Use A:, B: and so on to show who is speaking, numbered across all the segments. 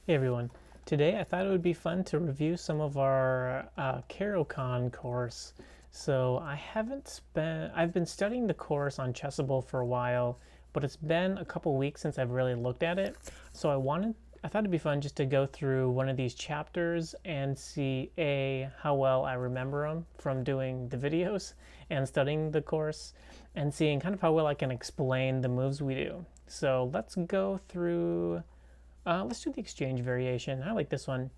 A: Hey everyone. Today I thought it would be fun to review some of our Caro-Kann course. I've been studying the course on Chessable for a while, but it's been a couple weeks since I've really looked at it. So I thought it'd be fun just to go through one of these chapters and see how well I remember them from doing the videos and studying the course and seeing kind of how well I can explain the moves we do. So let's do the exchange variation. I like this one.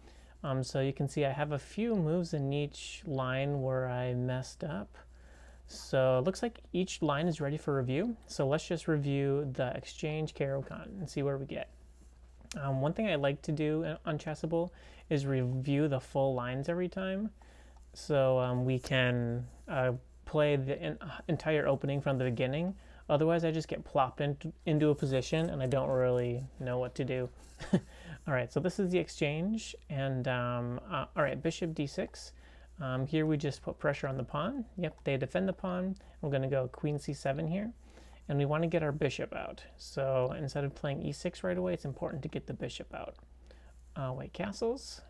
A: So you can see I have a few moves in each line where I messed up. So it looks like each line is ready for review. So let's just review the exchange Caro-Kann and see where we get. One thing I like to do on Chessable is review the full lines every time. So we can play the entire opening from the beginning. Otherwise, I just get plopped into a position and I don't really know what to do. All right, so this is the exchange. And all right, bishop d6. Here we just put pressure on the pawn. Yep, they defend the pawn. We're going to go queen c7 here. And we want to get our bishop out. So instead of playing e6 right away, it's important to get the bishop out. White castles.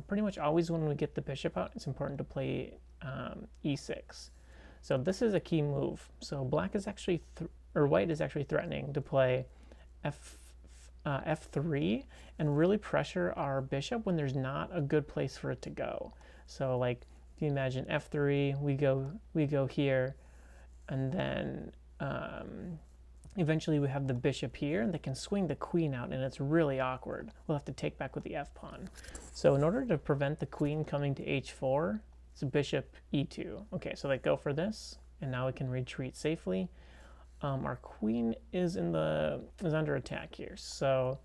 A: Pretty much always when we get the bishop out, it's important to play e6. So this is a key move. So white is actually threatening to play f3 and really pressure our bishop when there's not a good place for it to go. So like if you imagine f3, we go here, and then eventually we have the bishop here, and they can swing the queen out, and it's really awkward. We'll have to take back with the f pawn. So in order to prevent the queen coming to h4, it's bishop e2. Okay, so they go for this, and now we can retreat safely. Our queen is under attack here, so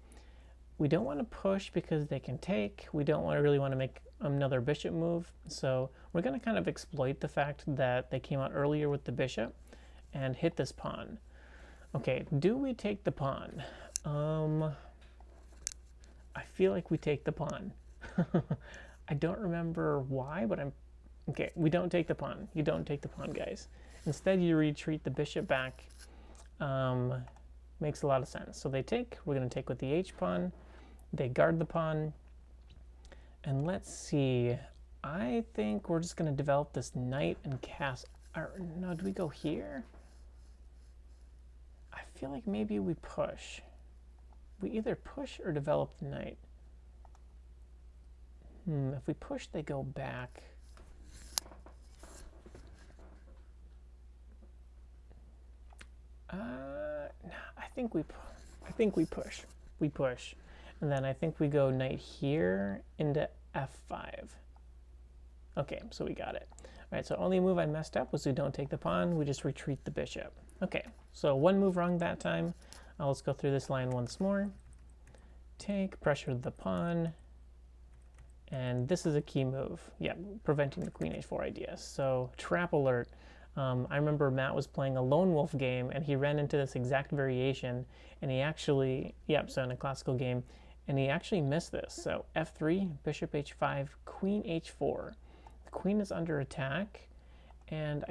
A: we don't want to push because they can take. We don't really want to make another bishop move, so we're going to kind of exploit the fact that they came out earlier with the bishop and hit this pawn. Okay, do we take the pawn? I feel like we take the pawn. I don't remember why, but okay, we don't take the pawn. You don't take the pawn, guys. Instead, you retreat the bishop back. Makes a lot of sense. So they take. We're going to take with the h-pawn. They guard the pawn. And let's see. I think we're just going to develop this knight and cast. No, do we go here? I feel like maybe we push. We either push or develop the knight. If we push, they go back. I think we push. We push, and then I think we go knight here into f5. Okay, so we got it. All right, so only move I messed up was we don't take the pawn. We just retreat the bishop. Okay, so one move wrong that time. Let's go through this line once more. Take, pressure the pawn, and this is a key move. Yeah, preventing the queen h4 idea. So trap alert. I remember Matt was playing a lone wolf game, and he ran into this exact variation, and he actually, so in a classical game, and he actually missed this. So f3, bishop h5, queen h4. The queen is under attack, and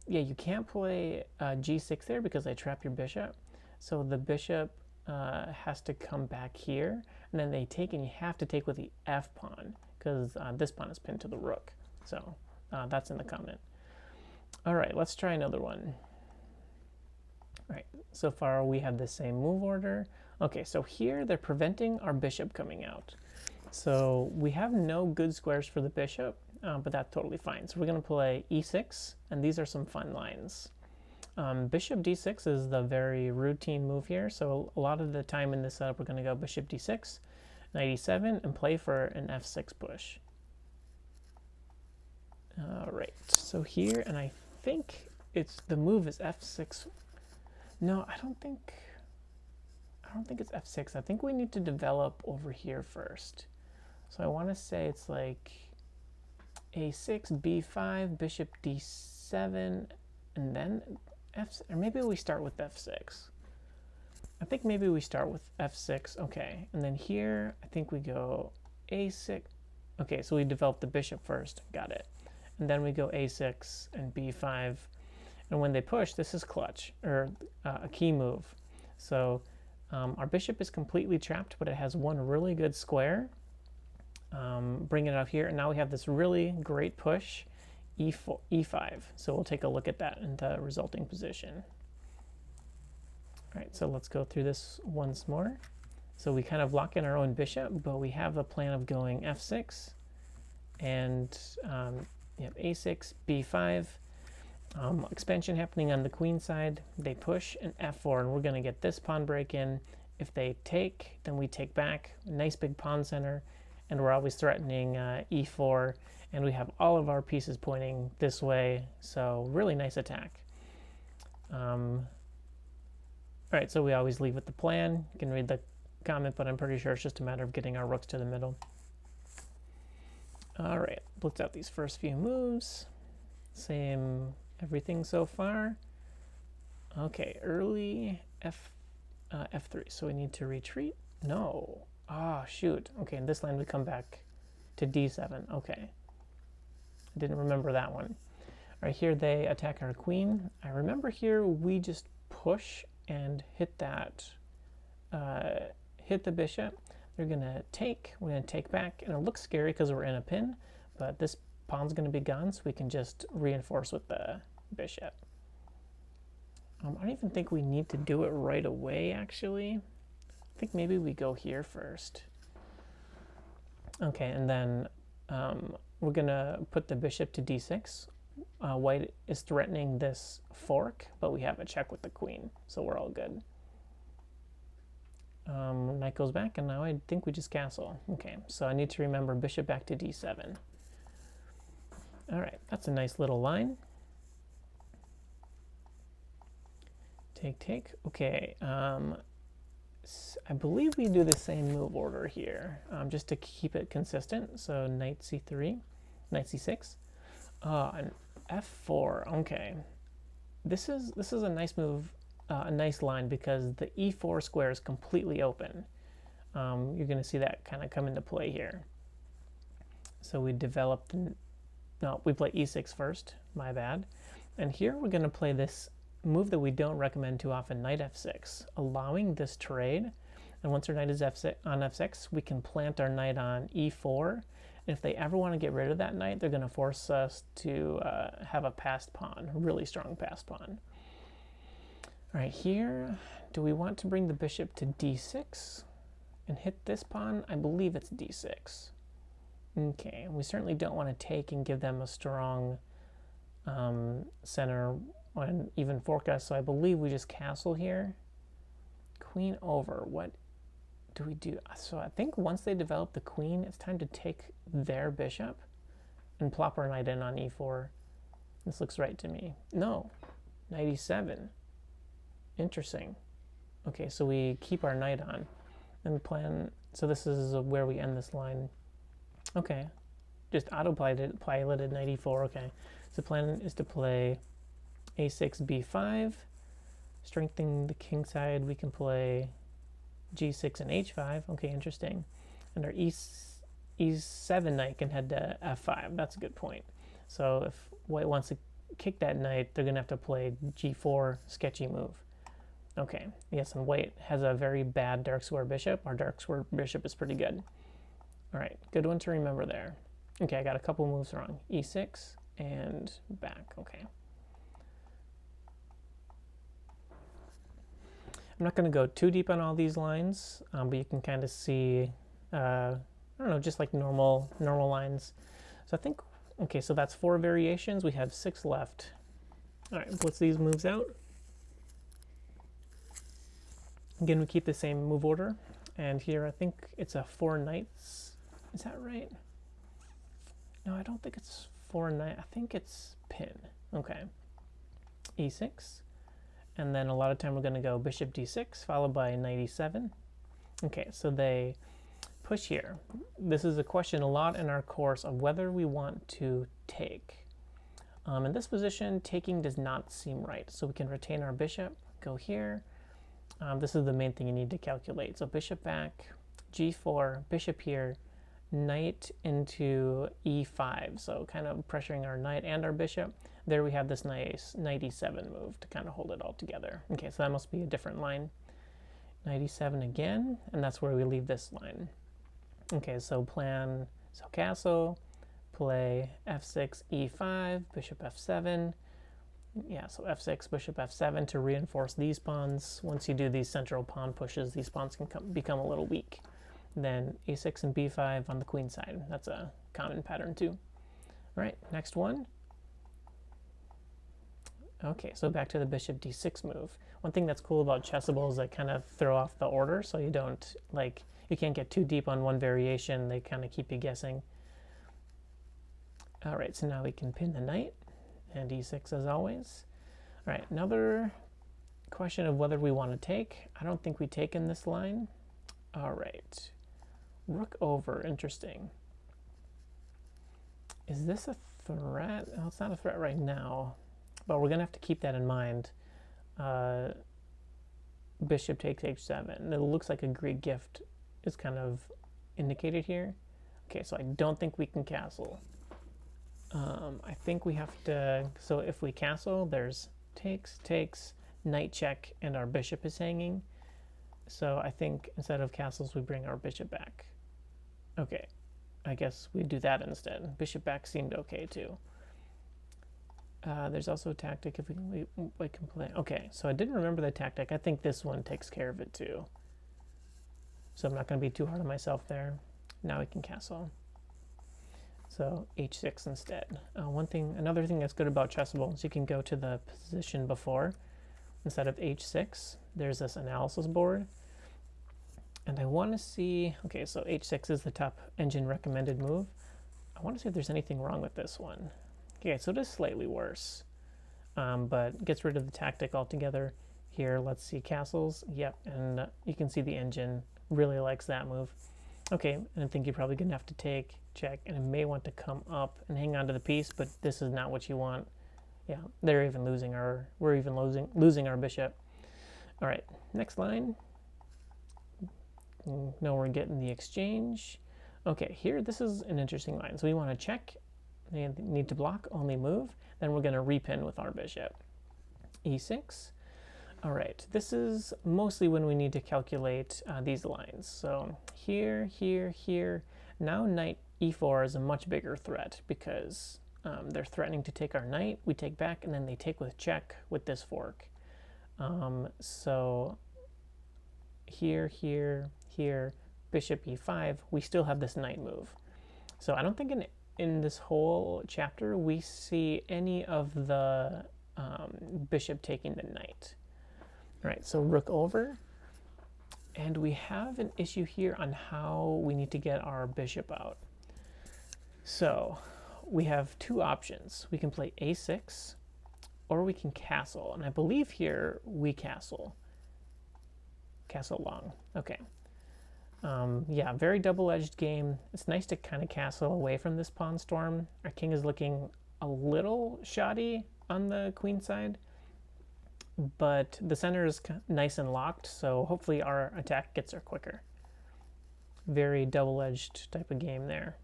A: you can't play g6 there because I trap your bishop. So the bishop has to come back here, and then they take, and you have to take with the f pawn because this pawn is pinned to the rook. So that's in the comment. All right, let's try another one. All right, so far we have the same move order. Okay, so here they're preventing our bishop coming out. So we have no good squares for the bishop, but that's totally fine. So we're going to play e6, and these are some fun lines. Bishop d6 is the very routine move here. So a lot of the time in this setup, we're going to go bishop d6, knight e7, and play for an f6 push. All right, so here, and I think the move is f6. No, I don't think it's f6. I think we need to develop over here first. So I want to say it's like a6, b5, bishop d7, and then f6, or maybe we start with f6. I think maybe we start with f6. Okay, and then here I think we go a6. Okay, so we develop the bishop first. Got it. And then we go a6 and b5. And when they push, this is clutch, or a key move. So Our bishop is completely trapped, but it has one really good square. Bring it up here, and now we have this really great push, e4, e5. So we'll take a look at that in the resulting position. All right, so let's go through this once more. So we kind of lock in our own bishop, but we have the plan of going f6, and you have a6, b5. Expansion happening on the queen side. They push an f4, and we're going to get this pawn break in. If they take, then we take back. Nice big pawn center, and we're always threatening e4, and we have all of our pieces pointing this way, so really nice attack. All right, so we always leave with the plan. You can read the comment, but I'm pretty sure it's just a matter of getting our rooks to the middle. All right, blitz out these first few moves. Same everything so far. Okay, early f3, so we need to retreat. No. Ah, shoot. Okay, in this line we come back to d7. Okay. I didn't remember that one. All right, here they attack our queen. I remember here we just push and hit that, hit the bishop. They're gonna take, we're gonna take back, and it looks scary because we're in a pin, but this pawn's gonna be gone, so we can just reinforce with the bishop. I don't even think we need to do it right away, actually. I think maybe we go here first. Okay, and then we're gonna put the bishop to d6. White is threatening this fork, but we have a check with the queen, so we're all good. Knight goes back, and now I think we just castle. Okay, so I need to remember bishop back to d7. All right, that's a nice little line. Take, take. Okay, I believe we do the same move order here, just to keep it consistent. So knight c3, knight c6, and f4. Okay, this is a nice move, a nice line, because the e4 square is completely open. You're going to see that kind of come into play here. So we develop no, we play e6 first. My bad. And here we're going to play this move that we don't recommend too often, knight f6, allowing this trade. And once our knight is on f6, we can plant our knight on e4. And if they ever want to get rid of that knight, they're going to force us to have a passed pawn, really strong passed pawn. All right, here, do we want to bring the bishop to d6 and hit this pawn? I believe it's d6. Okay, we certainly don't want to take and give them a strong center and even fork us, so I believe we just castle here. Queen over, what do we do? So I think once they develop the queen, it's time to take their bishop and plop our knight in on e4. This looks right to me. No, knight e7. Interesting. Okay, so we keep our knight on and plan, so this is where we end this line. Okay, just autopiloted knight e4, okay. So the plan is to play a6, b5, strengthening the king side. We can play g6 and h5. Okay, interesting. And our e7 knight can head to f5. That's a good point. So if white wants to kick that knight, they're going to have to play g4, sketchy move. Okay, yes, and white has a very bad dark square bishop. Our dark square bishop is pretty good. All right, good one to remember there. Okay, I got a couple moves wrong. e6 and back, okay. I'm not going to go too deep on all these lines, but you can kind of see, I don't know, just like normal lines. So I think, okay, so that's 4 variations. We have 6 left. All right, blitz these moves out. Again, we keep the same move order. And here I think it's a 4 knights. Is that right? No, I don't think it's 4 knights. I think it's pin. Okay. e6. And then a lot of time we're going to go bishop d6, followed by knight e7. Okay, so they push here. This is a question a lot in our course of whether we want to take. In this position, taking does not seem right. So we can retain our bishop, go here. This is the main thing you need to calculate. So bishop back, g4, bishop here, knight into e5. So kind of pressuring our knight and our bishop. There we have this nice knight e7 move to kind of hold it all together. Okay, so that must be a different line. knight e7 again, and that's where we leave this line. Okay, so castle, play f6, e5, bishop f7. Yeah, so f6, bishop f7 to reinforce these pawns. Once you do these central pawn pushes, these pawns can become a little weak. Then a6 and b5 on the queen side. That's a common pattern too. All right, next one. Okay, so back to the bishop d6 move. One thing that's cool about Chessable is they kind of throw off the order, so you don't, like, you can't get too deep on one variation. They kind of keep you guessing. All right, so now we can pin the knight, and e6 as always. All right, another question of whether we want to take. I don't think we take in this line. All right, rook over, interesting. Is this a threat? Well, it's not a threat right now, but we're gonna have to keep that in mind. Bishop takes h7. It looks like a Greek gift is kind of indicated here. Okay, so I don't think we can castle. I think we have to, so if we castle, there's takes, knight check, and our bishop is hanging. So I think instead of castles, we bring our bishop back. Okay, I guess we do that instead. Bishop back seemed okay too. There's also a tactic if we can play. Okay, so I didn't remember the tactic. I think this one takes care of it too. So I'm not going to be too hard on myself there. Now we can castle. So h6 instead. Another thing that's good about Chessable is you can go to the position before instead of h6. There's this analysis board, and I want to see. Okay, so h6 is the top engine recommended move. I want to see if there's anything wrong with this one. Okay, so it is slightly worse, but gets rid of the tactic altogether. Here, let's see castles. Yep, and you can see the engine really likes that move. Okay, and I think you're probably gonna have to take, check, and it may want to come up and hang on to the piece, but this is not what you want. Yeah, we're even losing our bishop. All right, next line. Now we're getting the exchange. Okay, here, this is an interesting line. So we want to check. They need to block, only move. Then we're going to repin with our bishop. e6. All right, this is mostly when we need to calculate these lines. So here, here, here. Now knight e4 is a much bigger threat because they're threatening to take our knight. We take back, and then they take with check with this fork. So here, here, here, bishop e5, we still have this knight move. So I don't think in this whole chapter we see any of the bishop taking the knight. All right, so rook over, and we have an issue here on how we need to get our bishop out. So we have two options. We can play a6, or we can castle, and I believe here we castle long. Okay. Yeah, very double-edged game. It's nice to kind of castle away from this pawn storm. Our king is looking a little shoddy on the queen side, but the center is nice and locked, so hopefully our attack gets there quicker. Very double-edged type of game there.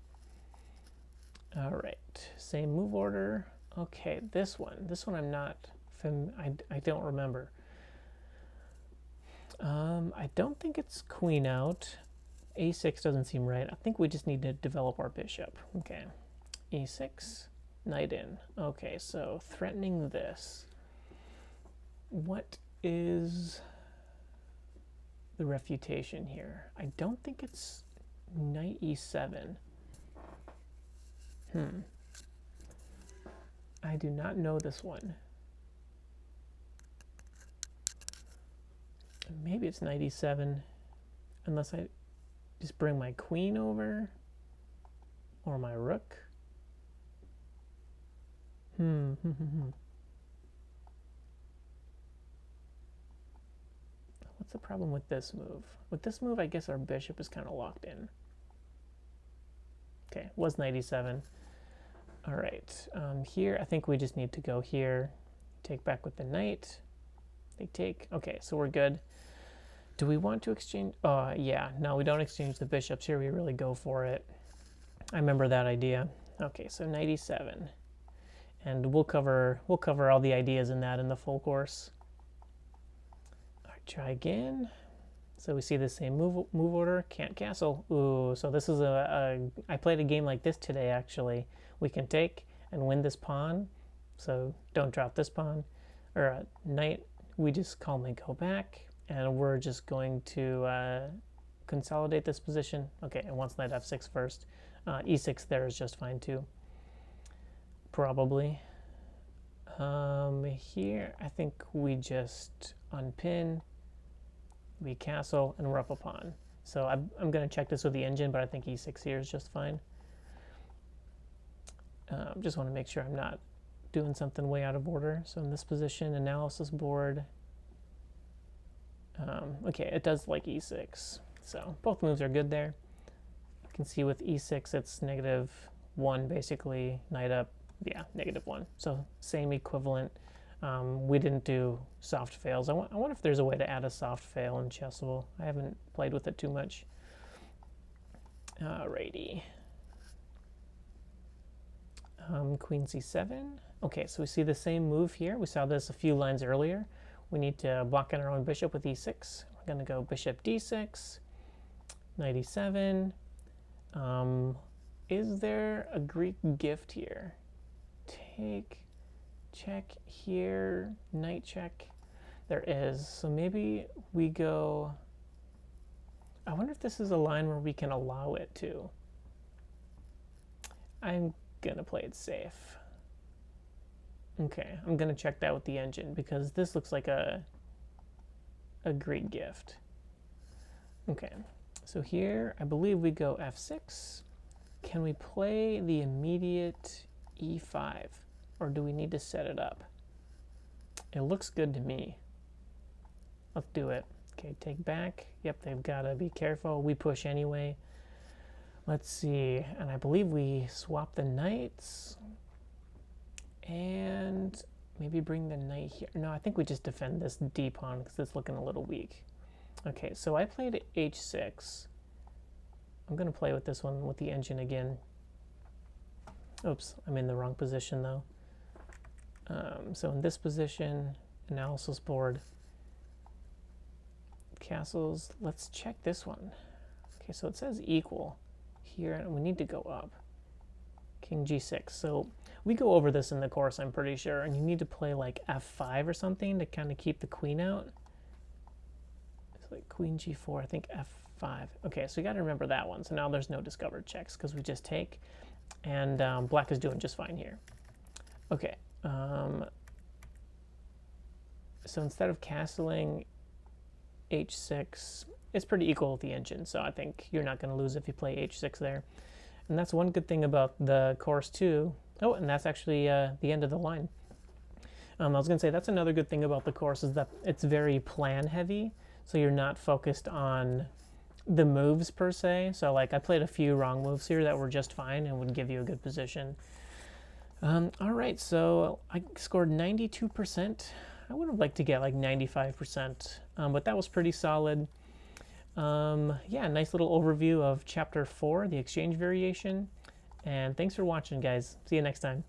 A: All right, same move order. Okay, this one I'm not, I don't remember. I don't think it's queen out. a6 doesn't seem right. I think we just need to develop our bishop. Okay, e6, knight in. Okay, so threatening this. What is the refutation here? I don't think it's knight e7. I do not know this one. Maybe it's knight e7, unless I just bring my queen over or my rook. What's the problem with this move? With this move, I guess our bishop is kind of locked in. Okay, was knight e7. All right, here I think we just need to go here, take back with the knight. They take. Okay, so we're good. Do we want to exchange? Yeah, no, we don't exchange the bishops here. We really go for it. I remember that idea. Okay, so knight e7, and we'll cover all the ideas in that in the full course. All right, try again. So we see the same move order, can't castle. Ooh, so this is I played a game like this today, actually. We can take and win this pawn, so don't drop this pawn. Or knight, we just calmly go back, and we're just going to consolidate this position. Okay, and wants knight f6 first. e6 there is just fine too. Probably. Here, I think we just unpin, we castle, and we're up a pawn. So I'm going to check this with the engine, but I think e6 here is just fine. Just want to make sure I'm not doing something way out of order. So in this position, analysis board. Okay, it does like e6. So both moves are good there. You can see with e6, it's -1, basically, knight up. Yeah, -1. So same equivalent. We didn't do soft fails. I wonder if there's a way to add a soft fail in Chessable. I haven't played with it too much. Alrighty. Queen c7. Okay, so we see the same move here. We saw this a few lines earlier. We need to block in our own bishop with e6. We're going to go bishop d6, knight e7. Is there a Greek gift here? Take, check here, knight check. There is. So maybe we go... I wonder if this is a line where we can allow it to. I'm going to play it safe. Okay, I'm going to check that with the engine because this looks like a Greek gift. Okay, so here I believe we go f6. Can we play the immediate e5, or do we need to set it up? It looks good to me. Let's do it. Okay, take back. Yep, they've got to be careful. We push anyway. Let's see, and I believe we swap the knights and maybe bring the knight here. No, I think we just defend this d pawn because it's looking a little weak. Okay, so I played h6. I'm going to play with this one with the engine again. Oops, I'm in the wrong position though. So in this position, analysis board, castles, let's check this one. Okay, so it says equal here, and we need to go up. King g6. So we go over this in the course, I'm pretty sure, and you need to play like f5 or something to kind of keep the queen out. It's like queen g4, I think f5. Okay, so you got to remember that one. So now there's no discovered checks because we just take, and black is doing just fine here. Okay, so instead of castling h6, it's pretty equal with the engine, so I think you're not going to lose if you play h6 there. And that's one good thing about the course too. Oh, and that's actually the end of the line. I was going to say that's another good thing about the course is that it's very plan heavy, so you're not focused on the moves per se. So like I played a few wrong moves here that were just fine and would give you a good position. All right, so I scored 92%. I would have liked to get like 95%, but that was pretty solid. Yeah, nice little overview of Chapter 4, the exchange variation. And thanks for watching, guys. See you next time.